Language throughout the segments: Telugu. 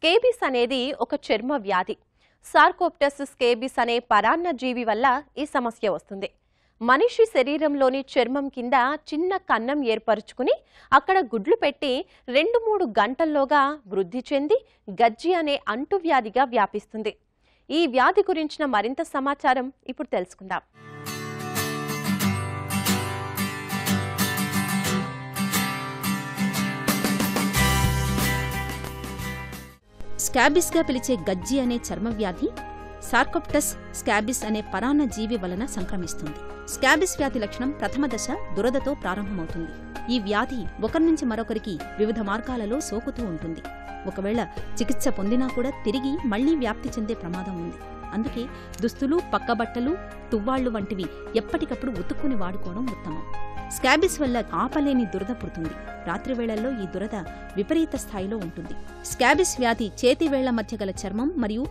స్కేబిస్ అనేది ఒక చర్మ వ్యాధి. సార్కోప్టస్ స్కేబిస్ అనే పరాన్నజీవి వల్ల ఈ సమస్య వస్తుంది. మనిషి శరీరంలోని చర్మం కింద చిన్న కన్నం ఏర్పరుచుకుని అక్కడ గుడ్లు పెట్టి 2-3 గంటల్లోగా వృద్ధి చెంది గజ్జి అనే అంటువ్యాధిగా వ్యాపిస్తుంది. ఈ వ్యాధి గురించిన మరింత సమాచారం ఇప్పుడు తెలుసుకుందాం. స్కాబిస్గా పిలిచే గజ్జి అనే చర్మ వ్యాధి సార్కోప్టస్ స్కాబిస్ అనే పరాన్న జీవి వలన సంక్రమిస్తుంది. స్కాబిస్ వ్యాధి లక్షణం ప్రథమ దశ దురదతో ప్రారంభమవుతుంది. ఈ వ్యాధి ఒకరి నుంచి మరొకరికి వివిధ మార్గాలలో సోకుతూ ఉంటుంది. ఒకవేళ చికిత్స పొందినా కూడా తిరిగి మళ్లీ వ్యాప్తి చెందే ప్రమాదం ఉంది. అందుకే దుస్తులు, పక్కబట్టలు, తువ్వాళ్లు వంటివి ఎప్పటికప్పుడు ఉతుక్కుని వాడుకోవడం ఉత్తమం. స్కాబిస్ వల్ల ఆపలేని దురద పుడుతుంది. రాత్రి వేళల్లో ఈ దురద విపరీత స్థాయిలో ఉంటుంది. స్కాబిస్ వ్యాధి చేతి వేళ్ల మధ్య గల చర్మం మరియు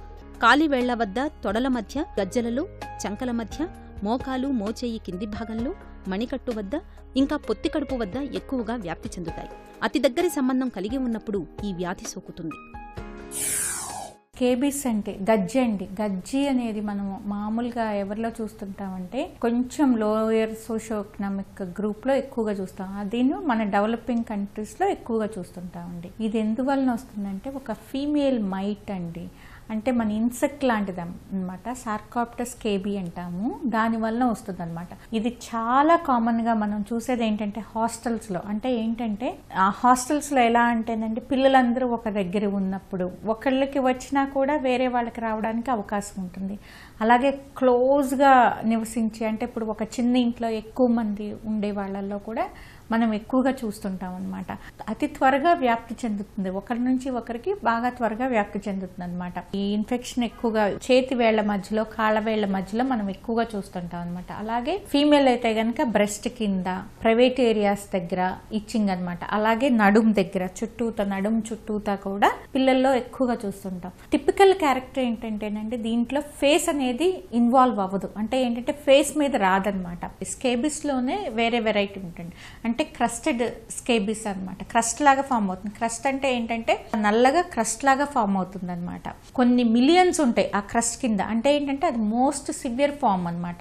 కాలివేళ్ల వద్ద, తొడల మధ్య, గజ్జలలో, చంకల మధ్య, మోకాలు, మోచేయి కింది భాగంలో, మణికట్టు వద్ద, ఇంకా పొత్తికడుపు వద్ద ఎక్కువగా వ్యాప్తి చెందుతాయి. అతి దగ్గరి సంబంధం కలిగి ఉన్నప్పుడు ఈ వ్యాధి సోకుతుంది. స్కేబిస్ అంటే గజ్జి అండి. గజ్జి అనేది మనం మామూలుగా ఎవరిలో చూస్తుంటామంటే కొంచెం లోయర్ సోషో ఎకనామిక్ గ్రూప్ లో ఎక్కువగా చూస్తాం. దీన్ని మన డెవలపింగ్ కంట్రీస్ లో ఎక్కువగా చూస్తుంటామండి. ఇది ఎందువలన వస్తుందంటే ఒక ఫీమేల్ మైట్ అండి, అంటే మన ఇన్సెక్ట్ లాంటిది అనమాట. సార్కోప్టస్ స్కేబి అంటాము. దాని వలన వస్తుంది అనమాట. ఇది చాలా కామన్ గా మనం చూసేది ఏంటంటే హాస్టల్స్ లో. అంటే ఏంటంటే ఆ హాస్టల్స్ లో ఎలా అంటేనండి, పిల్లలందరూ ఒక దగ్గర ఉన్నప్పుడు ఒకళ్ళకి వచ్చినా కూడా వేరే వాళ్ళకి రావడానికి అవకాశం ఉంటుంది. అలాగే క్లోజ్ గా నివసించి, అంటే ఇప్పుడు ఒక చిన్న ఇంట్లో ఎక్కువ మంది ఉండే వాళ్ళల్లో కూడా మనం ఎక్కువగా చూస్తుంటాం అనమాట. అతి త్వరగా వ్యాప్తి చెందుతుంది. ఒకరి నుంచి ఒకరికి బాగా త్వరగా వ్యాప్తి చెందుతుంది అనమాట. ఈ ఇన్ఫెక్షన్ ఎక్కువగా చేతి వేళ్ల మధ్యలో, కాళ్ళ వేళ్ల మధ్యలో మనం ఎక్కువగా చూస్తుంటాం అనమాట. అలాగే ఫీమేల్ అయితే గనక బ్రెస్ట్ కింద, ప్రైవేట్ ఏరియాస్ దగ్గర ఇచ్చింగ్ అనమాట. అలాగే నడుం దగ్గర చుట్టూతా, నడుం చుట్టూతా కూడా పిల్లల్లో ఎక్కువగా చూస్తుంటాం. టిపికల్ క్యారెక్టర్ ఏంటంటేనండి, దీంట్లో ఫేస్ అనేది ఇన్వాల్వ్ అవ్వదు. అంటే ఏంటంటే ఫేస్ మీద రాదనమాట. స్కేబిస్ లోనే వేరే వెరైటీ ఉంటుంది. అంటే క్రస్టెడ్ స్కేబిస్ అనమాట. క్రస్ట్ లాగా ఫామ్ అవుతుంది. క్రస్ట్ అంటే ఏంటంటే నల్లగా క్రస్ట్ లాగా ఫామ్ అవుతుంది అనమాట. కొన్ని మిలియన్స్ ఉంటాయి ఆ క్రస్ట్ కింద. అంటే ఏంటంటే అది మోస్ట్ సివియర్ ఫామ్ అనమాట.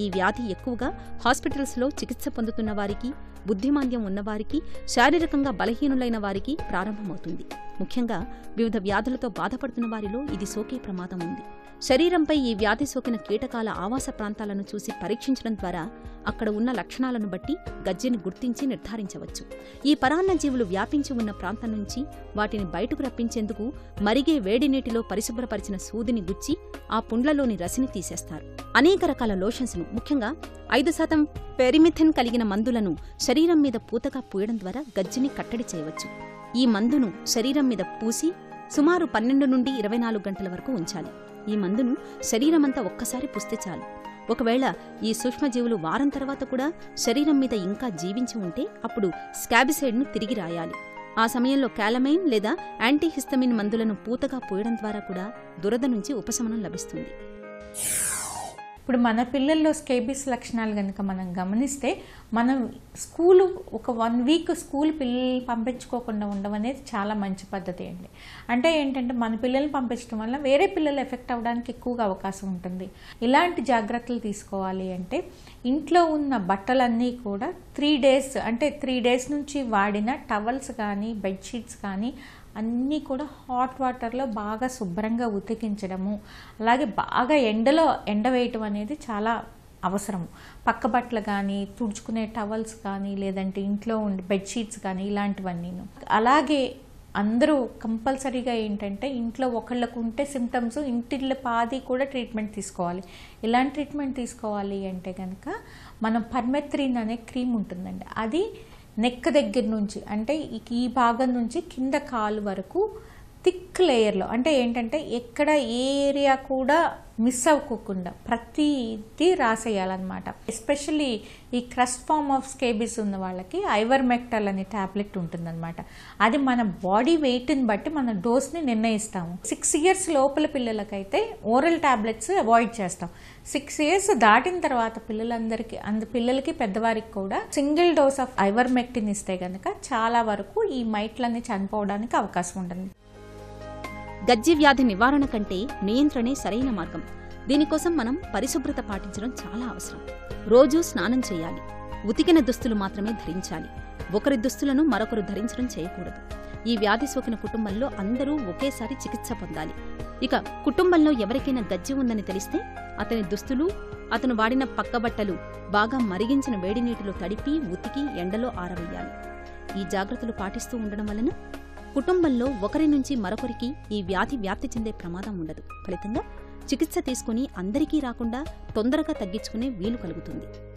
ఈ వ్యాధి ఎక్కువగా హాస్పిటల్స్లో చికిత్స పొందుతున్న వారికి, బుద్ధిమాంద్యం ఉన్నవారికి, శారీరకంగా బలహీనులైన వారికి ప్రారంభమవుతుంది. ముఖ్యంగా వివిధ వ్యాధులతో బాధపడుతున్న వారిలో ఇది సోకే ప్రమాదం ఉంది. శరీరంపై ఈ వ్యాధి సోకిన కీటకాల ఆవాస ప్రాంతాలను చూసి పరీక్షించడం ద్వారా అక్కడ ఉన్న లక్షణాలను బట్టి గజ్జిని గుర్తించి నిర్ధారించవచ్చు. ఈ పరాన్నజీవులు వ్యాపించి ఉన్న ప్రాంతం నుంచి వాటిని బయటకు రప్పించేందుకు మరిగే వేడి నీటిలో పరిశుభ్రపరిచిన సూదిని గుచ్చి ఆ పుండ్లలోని రసిని తీసేస్తారు. అనేక రకాల లోషన్స్ను, ముఖ్యంగా 5% పెరిమిథిన్ కలిగిన మందులను శరీరం మీద పూతగా పూయడం ద్వారా గజ్జిని కట్టడి చేయవచ్చు. ఈ మందును శరీరం మీద పూసి సుమారు 12 నుండి 24 గంటల వరకు ఉంచాలి. ఈ మందును శరీరమంతా ఒక్కసారి పూస్తే చాలు. ఒకవేళ ఈ సూక్ష్మజీవులు వారం తర్వాత కూడా శరీరం మీద ఇంకా జీవించి ఉంటే అప్పుడు స్కాబిసైడ్ను తిరిగి రాయాలి. ఆ సమయంలో క్యాలమైన్ లేదా యాంటీహిస్తమిన్ మందులను పూతగా పూయడం ద్వారా కూడా దురద నుంచి ఉపశమనం లభిస్తుంది. ఇప్పుడు మన పిల్లల్లో స్కేబిస్ లక్షణాలు కనుక మనం గమనిస్తే, మనం స్కూలు ఒక 1 వీక్ స్కూల్ పిల్లల్ని పంపించుకోకుండా ఉండడం అనేది చాలా మంచి పద్ధతి అండి. అంటే ఏంటంటే మన పిల్లల్ని పంపించడం వల్ల వేరే పిల్లలు ఎఫెక్ట్ అవ్వడానికి ఎక్కువగా అవకాశం ఉంటుంది. ఇలాంటి జాగ్రత్తలు తీసుకోవాలి అంటే ఇంట్లో ఉన్న బట్టలన్నీ కూడా 3 డేస్, అంటే 3 డేస్ నుంచి వాడిన టవల్స్ కానీ, బెడ్షీట్స్ కానీ అన్నీ కూడా హాట్ వాటర్లో బాగా శుభ్రంగా ఉతికించడము, అలాగే బాగా ఎండలో ఎండవేయటం అనేది చాలా అవసరము. పక్క బట్టలు కానీ, తుడుచుకునే టవల్స్ కానీ, లేదంటే ఇంట్లో ఉండే బెడ్షీట్స్ కానీ, ఇలాంటివన్నీ. అలాగే అందరూ కంపల్సరీగా ఏంటంటే ఇంట్లో ఒకళ్ళకు ఉంటే సిమ్టమ్స్ ఇంటిళ్ళ పాది కూడా ట్రీట్మెంట్ తీసుకోవాలి. ఇలాంటి ట్రీట్మెంట్ తీసుకోవాలి అంటే కనుక మనం పర్మెత్రిన్ అనే క్రీమ్ ఉంటుందండి. అది నెక్ దగ్గర నుంచి, అంటే ఈ భాగం నుంచి కింద కాలు వరకు థిక్ లేయర్లో, అంటే ఏంటంటే ఎక్కడ ఏ ఏరియా కూడా మిస్ అవ్వకుండా ప్రతిదీ రాసేయాలన్నమాట. ఎస్పెషల్లీ ఈ క్రస్ట్ ఫార్మ్ ఆఫ్ స్కేబిస్ ఉన్న వాళ్ళకి ఐవర్మెక్టల్ అనే ట్యాబ్లెట్ ఉంటుందన్నమాట. అది మన బాడీ వెయిట్ని బట్టి మన డోస్ని నిర్ణయిస్తాము. 6 years లోపల పిల్లలకైతే ఓరల్ ట్యాబ్లెట్స్ అవాయిడ్ చేస్తాం. 6 years దాటిన తర్వాత పిల్లలకి పెద్దవారికి కూడా సింగిల్ డోస్ ఆఫ్ ఐవర్మెక్టిన్ ఇస్తే కనుక చాలా వరకు ఈ మైట్లన్నీ చనిపోవడానికి అవకాశం ఉంటుంది. గజ్జి వ్యాధి నివారణ కంటే నియంత్రణే సరైన మార్గం. దీనికోసం మనం పరిశుభ్రత పాటించడం చాలా అవసరం. రోజూ స్నానం చేయాలి. ఉతికిన దుస్తులు మాత్రమే ధరించాలి. ఒకరి దుస్తులను మరొకరు ధరించడం చేయకూడదు. ఈ వ్యాధి సోకిన కుటుంబంలో అందరూ ఒకేసారి చికిత్స పొందాలి. ఇక కుటుంబంలో ఎవరికైనా గజ్జి ఉందని తెలిస్తే అతని దుస్తులు, అతను వాడిన పక్కబట్టలు బాగా మరిగించిన వేడి నీటిలో తడిపి ఉతికి ఎండలో ఆరవేయాలి. ఈ జాగ్రత్తలు పాటిస్తూ ఉండడం వలన కుటుంబంలో ఒకరి నుంచి మరొకరికి ఈ వ్యాధి వ్యాప్తి చెందే ప్రమాదం ఉండదు. ఫలితంగా చికిత్స తీసుకుని అందరికీ రాకుండా తొందరగా తగ్గించుకునే వీలు కలుగుతుంది.